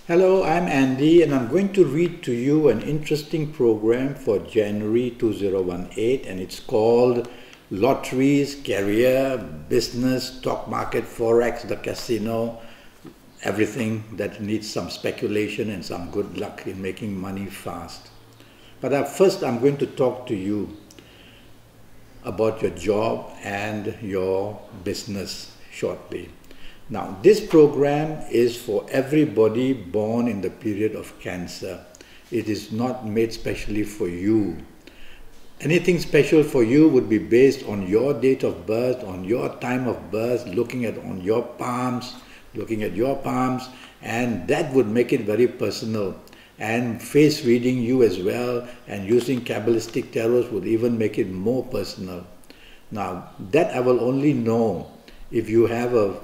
Hello, I'm Andy and I'm going to read to you an interesting program for January 2018, and it's called Lotteries, Career, Business, Stock Market, Forex, the Casino, everything that needs some speculation and some good luck in making money fast. But first I'm going to talk to you about your job and your business shortly. Now, this program is for everybody born in the period of Cancer. It is not made specially for you. Anything special for you would be based on your date of birth, on your time of birth, looking at your palms, and that would make it very personal. And face reading you as well, and using Kabbalistic tarots would even make it more personal. Now, that I will only know if you have a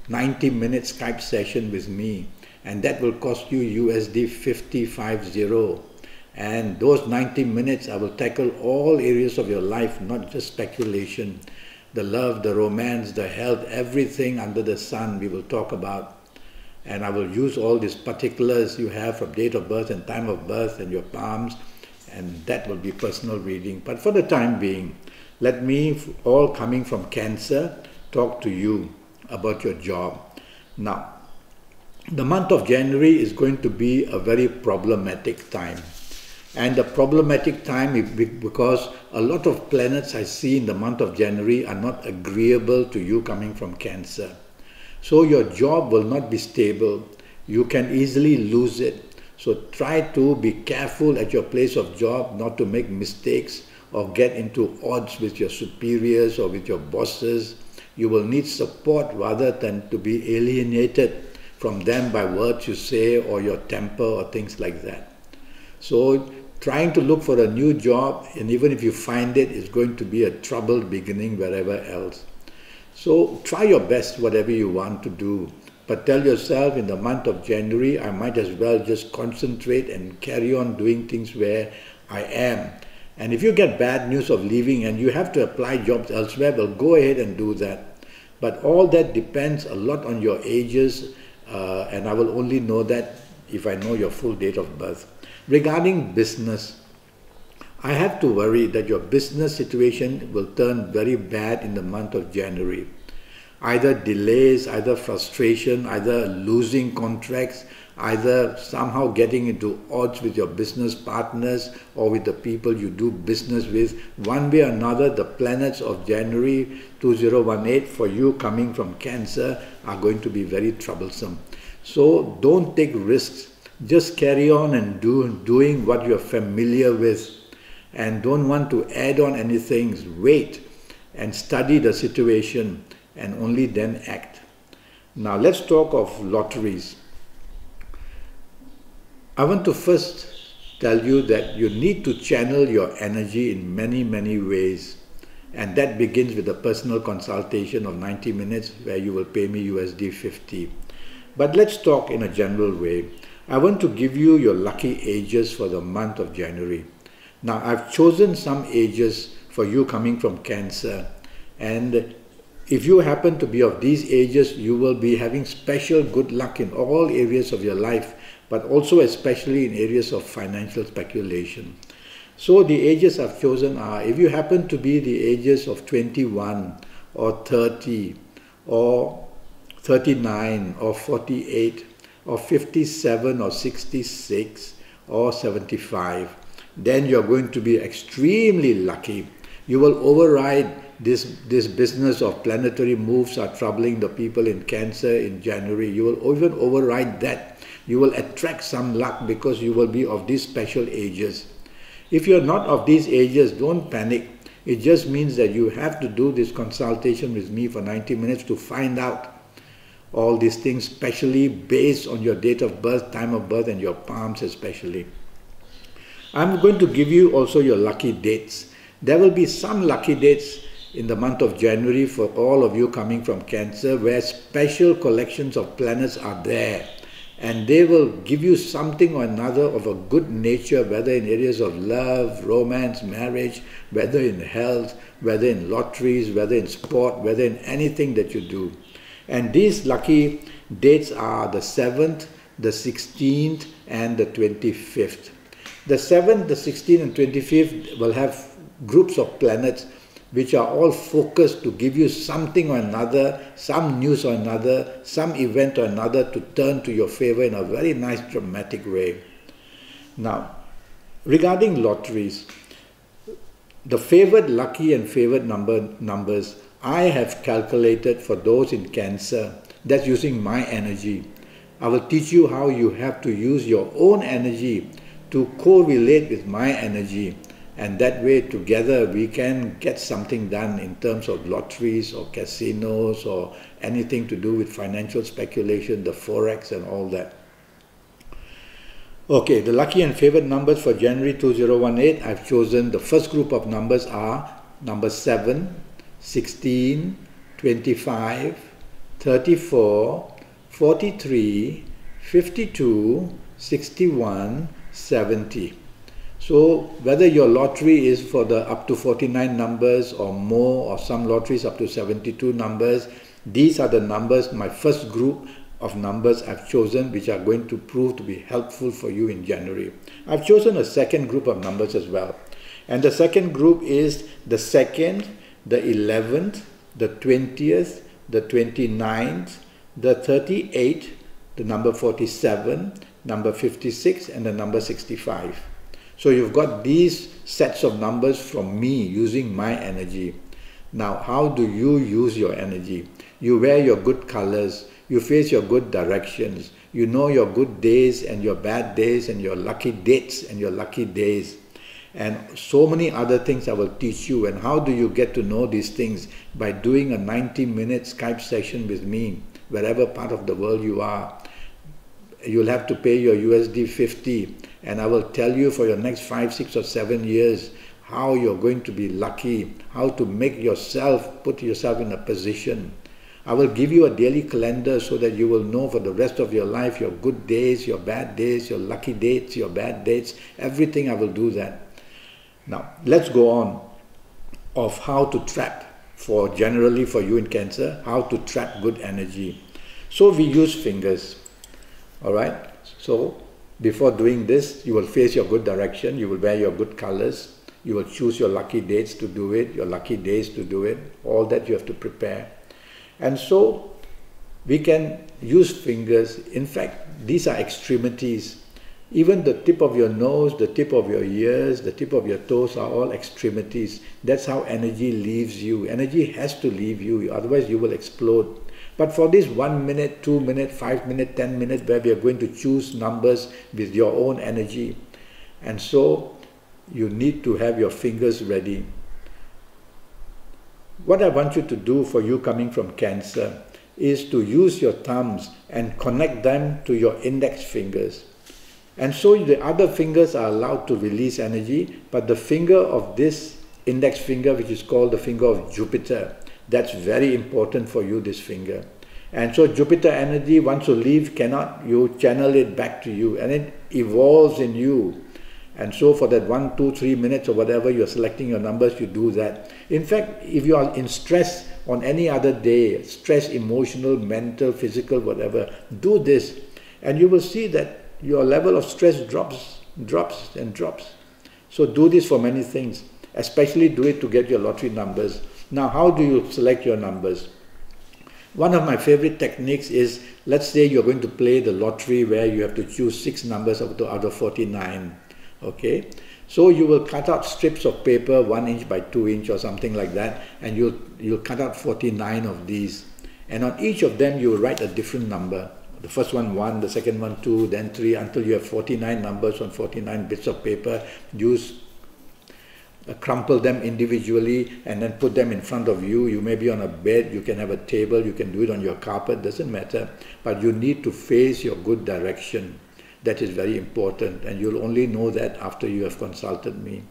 90-minute Skype session with me, and that will cost you USD 50. And those 90 minutes I will tackle all areas of your life, not just speculation. The love, the romance, the health, everything under the sun we will talk about. And I will use all these particulars you have from date of birth and time of birth and your palms, and that will be personal reading. But for the time being, let me, all coming from Cancer, talk to you about your job. Now, the month of January is going to be a very problematic time. And the problematic time is because a lot of planets I see in the month of January are not agreeable to you coming from Cancer. So your job will not be stable. You can easily lose it. So try to be careful at your place of job, not to make mistakes or get into odds with your superiors or with your bosses. You will need support rather than to be alienated from them by words you say or your temper or things like that. So trying to look for a new job, and even if you find it, is going to be a troubled beginning wherever else. So try your best whatever you want to do, but tell yourself in the month of January I might as well just concentrate and carry on doing things where I am. And if you get bad news of leaving and you have to apply jobs elsewhere, well, go ahead and do that. But all that depends a lot on your ages, and I will only know that if I know your full date of birth. Regarding business, I have to worry that your business situation will turn very bad in the month of January. Either delays, either frustration, either losing contracts, either somehow getting into odds with your business partners or with the people you do business with. One way or another, the planets of January 2018 for you coming from Cancer are going to be very troublesome. So don't take risks. Just carry on and doing what you're familiar with, and don't want to add on anything. Wait and study the situation and only then act. Now let's talk of lotteries. I want to first tell you that you need to channel your energy in many ways, and that begins with a personal consultation of 90 minutes where you will pay me USD 50. But let's talk in a general way. I want to give you your lucky ages for the month of January. Now I've chosen some ages for you coming from Cancer, and if you happen to be of these ages, you will be having special good luck in all areas of your life, but also especially in areas of financial speculation. So the ages I've chosen are, if you happen to be the ages of 21 or 30 or 39 or 48 or 57 or 66 or 75, then you're going to be extremely lucky. You will override this business of planetary moves are troubling the people in Cancer in January. You will even override that. You will attract some luck because you will be of these special ages. If you're not of these ages, don't panic. It just means that you have to do this consultation with me for 90 minutes to find out all these things, specially based on your date of birth, time of birth, and your palms especially. I'm going to give you also your lucky dates. There will be some lucky dates in the month of January for all of you coming from Cancer, where special collections of planets are there, and they will give you something or another of a good nature, whether in areas of love, romance, marriage, whether in health, whether in lotteries, whether in sport, whether in anything that you do. And these lucky dates are the 7th, the 16th and the 25th. The 7th, the 16th and 25th will have groups of planets which are all focused to give you something or another, some news or another, some event or another to turn to your favor in a very nice dramatic way. Now, regarding lotteries, the favored lucky and favored numbers I have calculated for those in Cancer. That's using my energy. I will teach you how you have to use your own energy to correlate with my energy, and that way together we can get something done in terms of lotteries or casinos or anything to do with financial speculation, the Forex and all that. Okay, the lucky and favored numbers for January 2018, I've chosen the first group of numbers are number 7, 16, 25, 34, 43, 52, 61, 70. So whether your lottery is for the up to 49 numbers or more, or some lotteries up to 72 numbers, these are the numbers, my first group of numbers I've chosen, which are going to prove to be helpful for you in January. I've chosen a second group of numbers as well. And the second group is the 2nd, the 11th, the 20th, the 29th, the 38th, the number 47, number 56, and the number 65. So you've got these sets of numbers from me using my energy. Now, how do you use your energy? You wear your good colors, you face your good directions, you know your good days and your bad days and your lucky dates and your lucky days. And so many other things I will teach you. And how do you get to know these things? By doing a 90-minute Skype session with me, wherever part of the world you are. You'll have to pay your USD 50, and I will tell you for your next 5, 6 or 7 years how you're going to be lucky, how to make yourself, put yourself in a position. I will give you a daily calendar so that you will know for the rest of your life your good days, your bad days, your lucky dates, your bad dates, everything. I will do that. Now, let's go on of how to trap, for generally for you in Cancer, how to trap good energy. So we use fingers, all right? So before doing this, you will face your good direction, you will wear your good colors, you will choose your lucky dates to do it, your lucky days to do it, all that you have to prepare. And so we can use fingers. In fact, these are extremities. Even the tip of your nose, the tip of your ears, the tip of your toes are all extremities. That's how energy leaves you. Energy has to leave you, otherwise you will explode. But for this 1 minute, 2 minute, 5 minute, 10 minutes, where we are going to choose numbers with your own energy. And so you need to have your fingers ready. What I want you to do for you coming from Cancer is to use your thumbs and connect them to your index fingers. And so the other fingers are allowed to release energy, but the finger of this index finger, which is called the finger of Jupiter, that's very important for you, this finger. And so Jupiter energy, once you leave, you channel it back to you, and it evolves in you. And so for that 1, 2, 3 minutes or whatever you're selecting your numbers, you do that. In fact, if you are in stress on any other day, stress, emotional, mental, physical, whatever, do this, and you will see that your level of stress drops and drops. So do this for many things, especially do it to get your lottery numbers. Now, how do you select your numbers? One of my favorite techniques is, let's say you're going to play the lottery where you have to choose 6 numbers out of 49. Okay, so you will cut out strips of paper 1 inch by 2 inch or something like that, and you'll cut out 49 of these, and on each of them you will write a different number. The first one 1, the second one 2, then 3, until you have 49 numbers on 49 bits of paper. Crumple them individually and then put them in front of you. You may be on a bed, you can have a table, you can do it on your carpet, doesn't matter, but you need to face your good direction. That is very important, and you'll only know that after you have consulted me.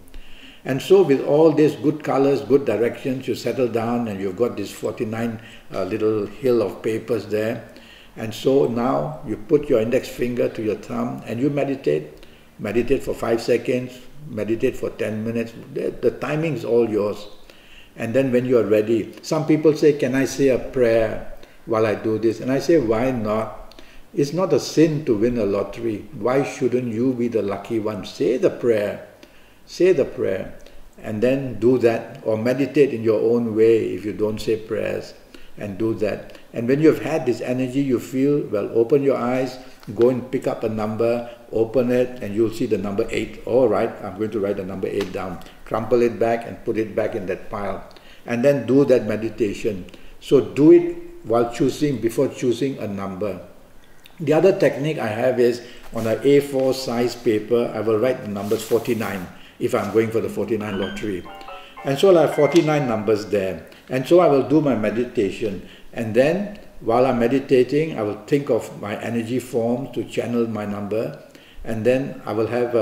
And so with all these good colors, good directions, you settle down and you've got this 49 little hill of papers there. And so now you put your index finger to your thumb and you meditate. Meditate for 5 seconds, meditate for 10 minutes. The timing is all yours. And then when you are ready, some people say, can I say a prayer while I do this? And I say, why not? It's not a sin to win a lottery. Why shouldn't you be the lucky one? Say the prayer. Say the prayer. And then do that. Or meditate in your own way if you don't say prayers. And do that. And when you've had this energy, you feel, well, open your eyes, go and pick up a number, open it, and you'll see the number 8. All right, I'm going to write the number 8 down. Crumple it back and put it back in that pile. And then do that meditation. So do it while choosing, before choosing a number. The other technique I have is, on an A4 size paper, I will write the numbers 49 if I'm going for the 49 lottery. And so I'll have 49 numbers there. And so I will do my meditation. And then, while I'm meditating, I will think of my energy form to channel my number. And then I will have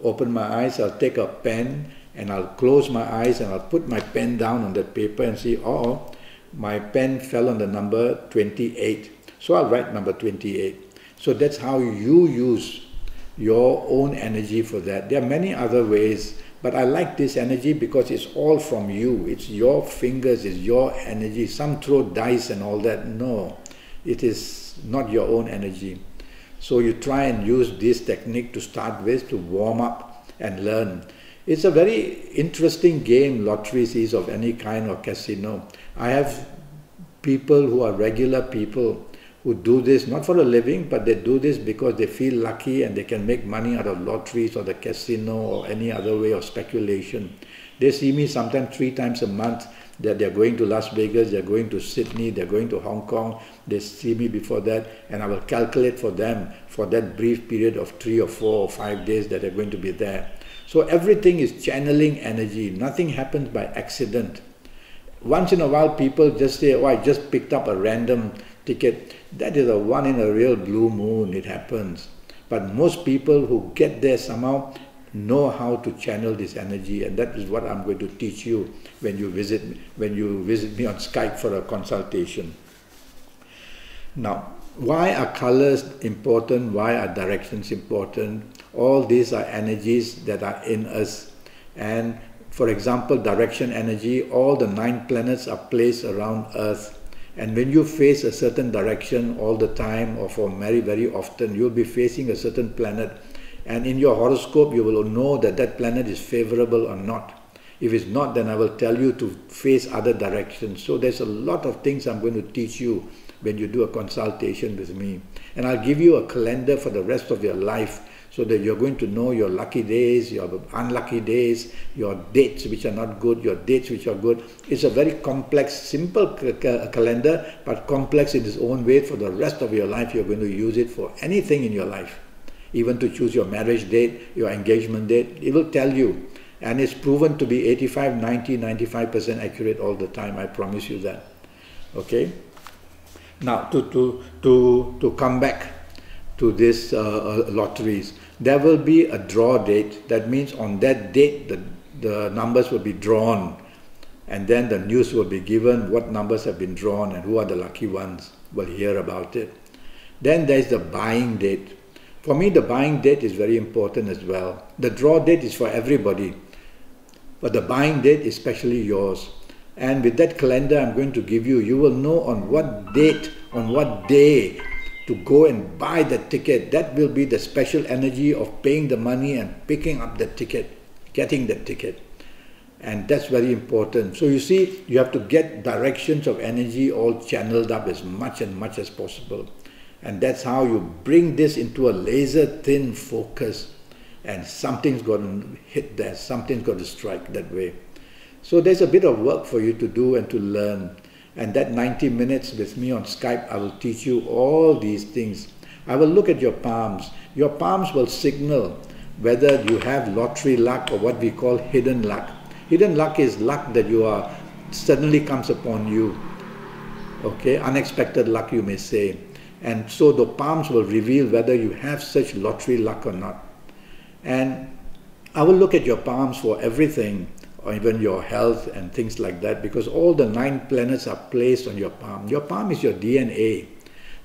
open my eyes, I'll take a pen, and I'll close my eyes, and I'll put my pen down on that paper and see, oh, my pen fell on the number 28. So I'll write number 28. So that's how you use your own energy for that. There are many other ways, but I like this energy because it's all from you. It's your fingers, it's your energy. Some throw dice and all that. No, it is not your own energy. So you try and use this technique to start with, to warm up and learn. It's a very interesting game, lotteries is, of any kind, or casino. I have people who are regular people who do this not for a living, but they do this because they feel lucky and they can make money out of lotteries or the casino or any other way of speculation. They see me sometimes 3 times a month, that they're going to Las Vegas, they're going to Sydney, they're going to Hong Kong. They see me before that, and I will calculate for them for that brief period of 3 or 4 or 5 days that they're going to be there. So everything is channeling energy. Nothing happens by accident. Once in a while people just say, oh, I just picked up a random ticket. That is a one in a real blue moon, it happens. But most people who get there somehow know how to channel this energy, and that is what I'm going to teach you when you visit me on Skype for a consultation. Now, why are colors important? Why are directions important? All these are energies that are in us. And for example, direction energy, all the 9 planets are placed around Earth. And when you face a certain direction all the time, or for very, very often, you'll be facing a certain planet. And in your horoscope, you will know that that planet is favorable or not. If it's not, then I will tell you to face other directions. So there's a lot of things I'm going to teach you when you do a consultation with me. And I'll give you a calendar for the rest of your life, so that you're going to know your lucky days, your unlucky days, your dates which are not good, your dates which are good. It's a very complex, simple calendar, but complex in its own way. For the rest of your life, you're going to use it for anything in your life. Even to choose your marriage date, your engagement date, it will tell you. And it's proven to be 85, 90, 95% accurate all the time. I promise you that. Okay? Now, to come back to this lotteries, there will be a draw date. That means on that date, the numbers will be drawn. And then the news will be given, what numbers have been drawn and who are the lucky ones. We'll hear about it. Then there's the buying date. For me, the buying date is very important as well. The draw date is for everybody, but the buying date is especially yours. And with that calendar I'm going to give you, you will know on what date, on what day to go and buy the ticket. That will be the special energy of paying the money and picking up the ticket, getting the ticket. And that's very important. So you see, you have to get directions of energy all channeled up as much as possible. And that's how you bring this into a laser thin focus, and something's going to hit there, something's going to strike that way. So there's a bit of work for you to do and to learn. And that 90 minutes with me on Skype, I will teach you all these things. I will look at your palms. Your palms will signal whether you have lottery luck or what we call hidden luck. Hidden luck is luck that suddenly comes upon you. Okay, unexpected luck, you may say. And so the palms will reveal whether you have such lottery luck or not. And I will look at your palms for everything, or even your health and things like that, because all the 9 planets are placed on your palm. Your palm is your DNA.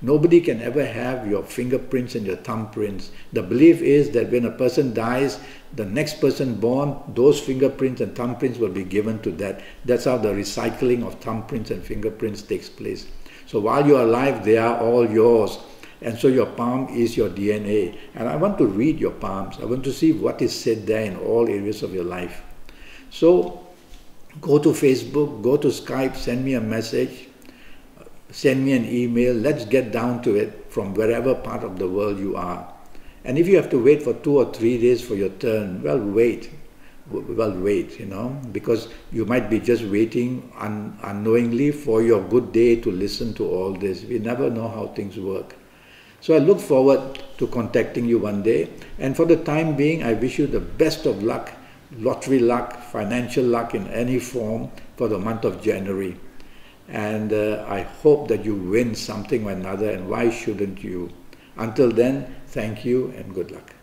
Nobody can ever have your fingerprints and your thumbprints. The belief is that when a person dies, the next person born, those fingerprints and thumbprints will be given to that. That's how the recycling of thumbprints and fingerprints takes place. So while you are alive, they are all yours. And so your palm is your DNA. And I want to read your palms. I want to see what is said there in all areas of your life. So go to Facebook, go to Skype, send me a message, send me an email. Let's get down to it from wherever part of the world you are. And if you have to wait for 2 or 3 days for your turn, well, wait. Well, wait, you know, because you might be just waiting unknowingly for your good day to listen to all this. We never know how things work. So I look forward to contacting you one day. And for the time being, I wish you the best of luck, lottery luck, financial luck in any form for the month of January. And I hope that you win something or another, and why shouldn't you? Until then, thank you and good luck.